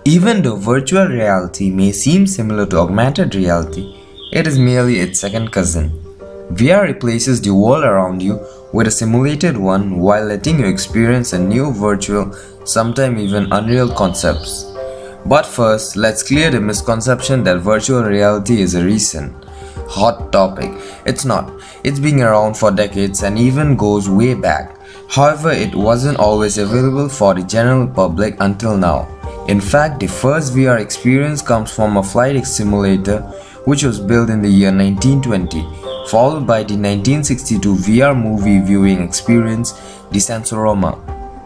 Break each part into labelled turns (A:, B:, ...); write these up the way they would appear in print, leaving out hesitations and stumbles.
A: Even though virtual reality may seem similar to augmented reality, it is merely its second cousin. VR replaces the world around you with a simulated one while letting you experience a new virtual, sometimes even unreal concepts. But first, let's clear the misconception that virtual reality is a recent hot topic. It's not. It's been around for decades and even goes way back. However, it wasn't always available for the general public until now. In fact, the first VR experience comes from a flight simulator which was built in the year 1920, followed by the 1962 VR movie viewing experience, the Sensorama.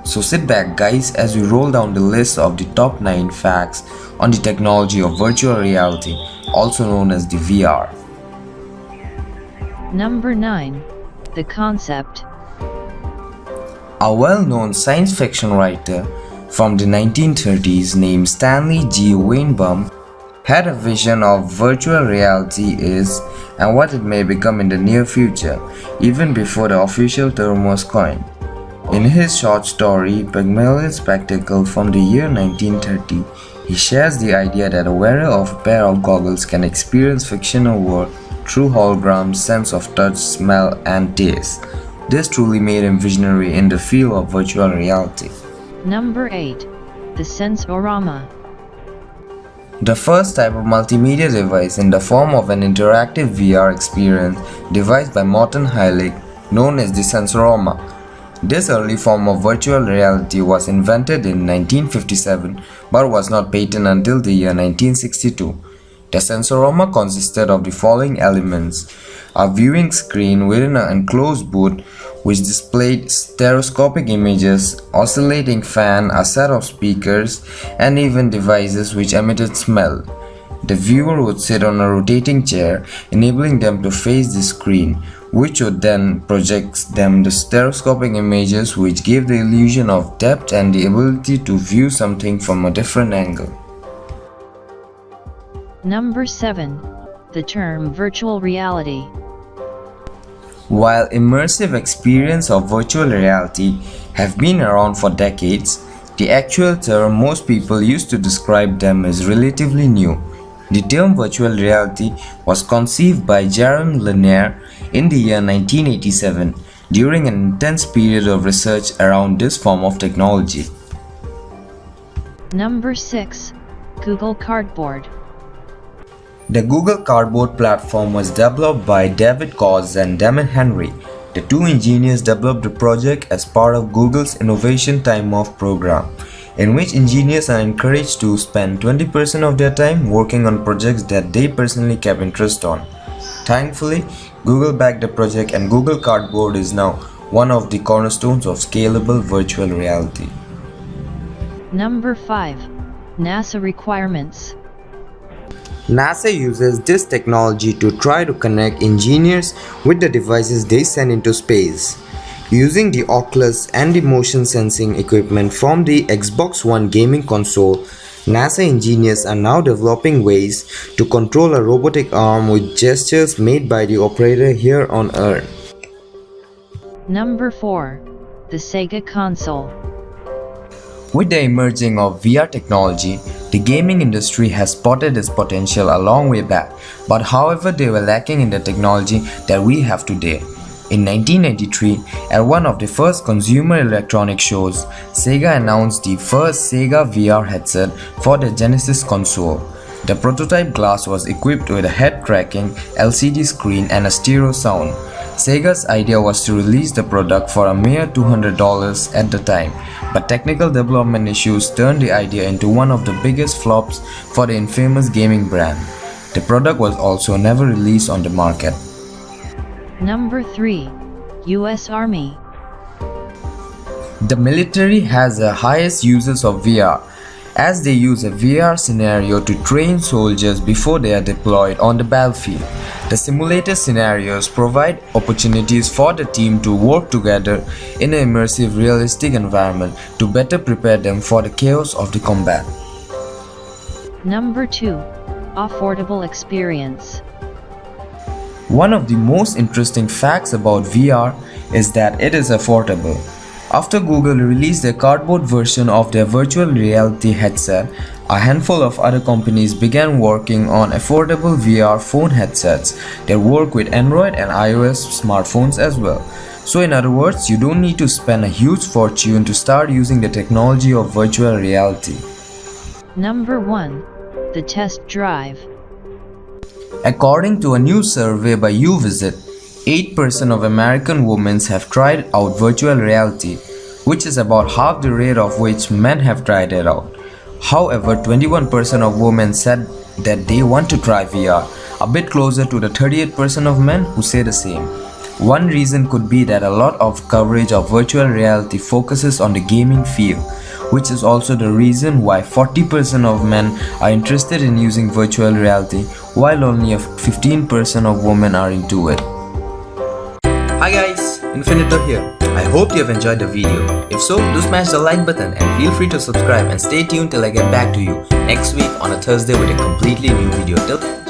A: So sit back guys as we roll down the list of the top 9 facts on the technology of virtual reality, also known as the VR.
B: Number 9. The concept.
A: A well-known science fiction writer from the 1930s named Stanley G. Weinbaum had a vision of virtual reality is and what it may become in the near future, even before the official term was coined. In his short story Pygmalion Spectacle from the year 1930, he shares the idea that a wearer of a pair of goggles can experience fictional world through holograms, sense of touch, smell, and taste. This truly made him visionary in the field of virtual reality.
B: Number 8. The Sensorama.
A: The first type of multimedia device in the form of an interactive VR experience devised by Morton Heilig, known as the Sensorama. This early form of virtual reality was invented in 1957 but was not patented until the year 1962. The Sensorama consisted of the following elements: a viewing screen within an enclosed booth which displayed stereoscopic images, oscillating fan, a set of speakers, and even devices which emitted smell. The viewer would sit on a rotating chair, enabling them to face the screen, which would then project them the stereoscopic images which gave the illusion of depth and the ability to view something from a different angle.
B: Number 7. The term virtual reality.
A: While immersive experience of virtual reality have been around for decades, the actual term most people use to describe them is relatively new. The term virtual reality was conceived by Jaron Lanier in the year 1987 during an intense period of research around this form of technology.
B: Number 6. Google Cardboard.
A: The Google Cardboard platform was developed by David Koz and Damon Henry. The two engineers developed the project as part of Google's Innovation Time Off program, in which engineers are encouraged to spend 20% of their time working on projects that they personally kept interest on. Thankfully, Google backed the project and Google Cardboard is now one of the cornerstones of scalable virtual reality.
B: Number 5. NASA requirements.
A: NASA uses this technology to try to connect engineers with the devices they send into space. Using the Oculus and the motion sensing equipment from the Xbox One gaming console, NASA engineers are now developing ways to control a robotic arm with gestures made by the operator here on Earth.
B: Number 4. The SEGA Console.
A: With the emerging of VR technology, the gaming industry has spotted its potential a long way back, but however they were lacking in the technology that we have today. In 1993, at one of the first consumer electronic shows, SEGA announced the first SEGA VR headset for the Genesis console. The prototype glass was equipped with a head-tracking LCD screen and a stereo sound. SEGA's idea was to release the product for a mere $200 at the time, but technical development issues turned the idea into one of the biggest flops for the infamous gaming brand. The product was also never released on the market.
B: Number 3. US Army.
A: The military has the highest uses of VR, as they use a VR scenario to train soldiers before they are deployed on the battlefield. The simulated scenarios provide opportunities for the team to work together in an immersive, realistic environment to better prepare them for the chaos of the combat.
B: Number 2. Affordable experience.
A: One of the most interesting facts about VR is that it is affordable. After Google released their cardboard version of their virtual reality headset, A handful of other companies began working on affordable VR phone headsets that work with Android and iOS smartphones as well. So in other words, you don't need to spend a huge fortune to start using the technology of virtual reality.
B: Number 1. The Test Drive.
A: According to a new survey by YouVisit, 8% of American women have tried out virtual reality, which is about half the rate of which men have tried it out. However, 21% of women said that they want to try VR, a bit closer to the 38% of men who say the same. One reason could be that a lot of coverage of virtual reality focuses on the gaming field, which is also the reason why 40% of men are interested in using virtual reality, while only 15% of women are into it. Hi guys, Infinito here. I hope you have enjoyed the video. If so, do smash the like button and feel free to subscribe and stay tuned till I get back to you next week on a Thursday with a completely new video. Till then,